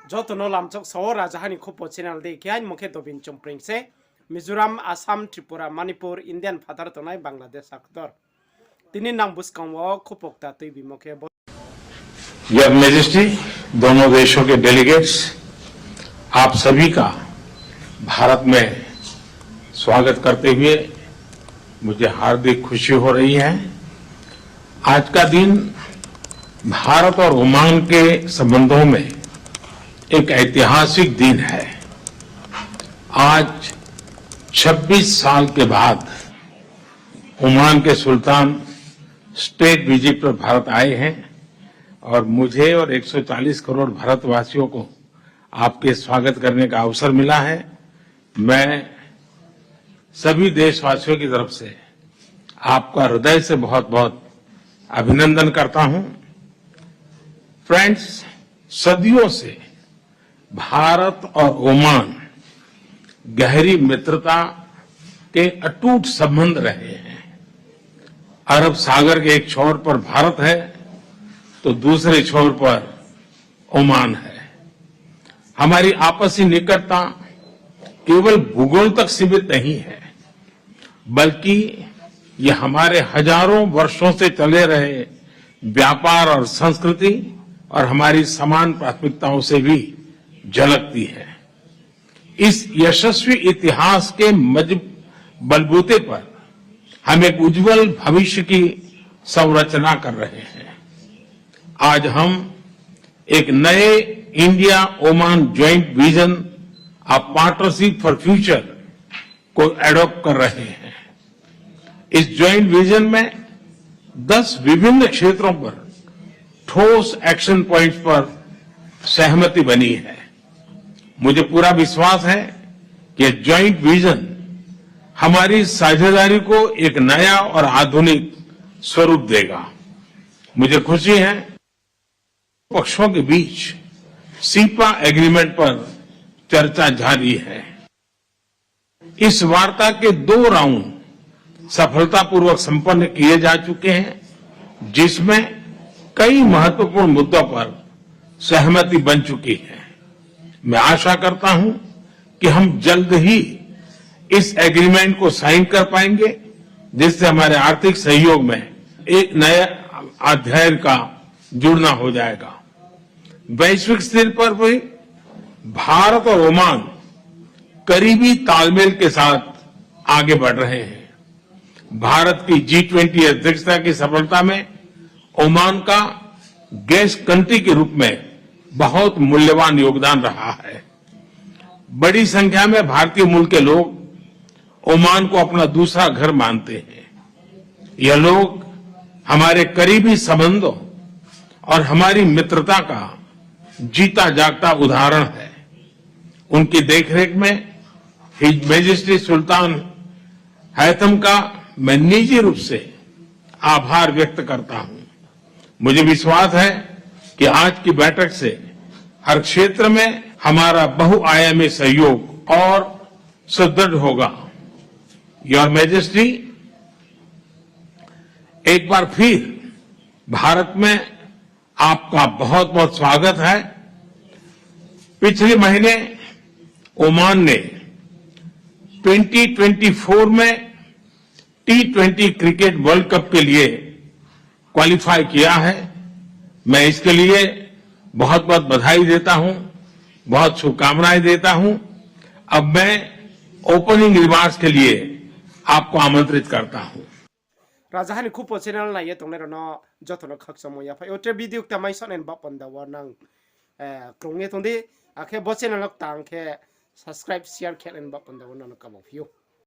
jotono lamchok so rajahani khopo channel de kyan mukhe dobin chompring se Mizoram, Assam, Tripura, Manipur, Indian father tonai Bangladesh aktor tini nang buskangwo khopokta tui bimokhe your majesty, दोनों देशों के delegates, आप सभी का भारत में स्वागत करते हुए मुझे हार्दिक खुशी हो रही है। आज का दिन भारत और ओमान के संबंधों में एक ऐतिहासिक दिन है। आज 26 साल के बाद ओमान के सुल्तान स्टेट विजिट पर भारत आए हैं और मुझे और 140 करोड़ भारतवासियों को आपके स्वागत करने का अवसर मिला है। मैं सभी देशवासियों की तरफ से आपका हृदय से बहुत बहुत अभिनंदन करता हूं। फ्रेंड्स, सदियों से भारत और ओमान गहरी मित्रता के अटूट संबंध रहे हैं। अरब सागर के एक छोर पर भारत है तो दूसरे छोर पर ओमान है। हमारी आपसी निकटता केवल भूगोल तक सीमित नहीं है, बल्कि ये हमारे हजारों वर्षों से चले रहे व्यापार और संस्कृति और हमारी समान प्राथमिकताओं से भी झलकती है। इस यशस्वी इतिहास के बलबूते पर हम एक उज्जवल भविष्य की संरचना कर रहे हैं। आज हम एक नए India Oman joint vision of partnership for future को एडॉप्ट कर रहे हैं। इस ज्वाइंट विजन में 10 विभिन्न क्षेत्रों पर ठोस एक्शन पॉइंट्स पर सहमति बनी है। मुझे पूरा विश्वास है कि ज्वाइंट विजन हमारी साझेदारी को एक नया और आधुनिक स्वरूप देगा। मुझे खुशी है पक्षों के बीच सीपा एग्रीमेंट पर चर्चा जारी है। इस वार्ता के 2 राउंड सफलतापूर्वक संपन्न किए जा चुके हैं, जिसमें कई महत्वपूर्ण मुद्दों पर सहमति बन चुकी है। मैं आशा करता हूं कि हम जल्द ही इस एग्रीमेंट को साइन कर पाएंगे, जिससे हमारे आर्थिक सहयोग में एक नए अध्याय का जुड़ना हो जाएगा। वैश्विक स्तर पर भी भारत और ओमान करीबी तालमेल के साथ आगे बढ़ रहे हैं। भारत की G20 अध्यक्षता की सफलता में ओमान का गेस्ट कंट्री के रूप में बहुत मूल्यवान योगदान रहा है। बड़ी संख्या में भारतीय मूल के लोग ओमान को अपना दूसरा घर मानते हैं। यह लोग हमारे करीबी संबंधों और हमारी मित्रता का जीता जागता उदाहरण है। उनकी देखरेख में हिज मैजेस्टी सुल्तान हैथम का मैं निजी रूप से आभार व्यक्त करता हूं। मुझे विश्वास है कि आज की बैठक से हर क्षेत्र में हमारा बहुआयामी सहयोग और सुदृढ़ होगा। योर मैजेस्टी, एक बार फिर भारत में आपका बहुत बहुत स्वागत है। पिछले महीने ओमान ने 2024 में T20 क्रिकेट वर्ल्ड कप के लिए क्वालिफाई किया है। मैं इसके लिए बहुत बहुत बधाई देता हूं, बहुत शुभकामनाएं देता हूं। अब मैं ओपनिंग रिमार्क्स के लिए आपको आमंत्रित करता हूं। Rajahani khopo channel na ye tongnero no jotono khaksomo ya phai otre video ta mai sonen ba panda wanang krongye tonde akhe bo channel tang khe subscribe share khelen ba panda wanang ka bo view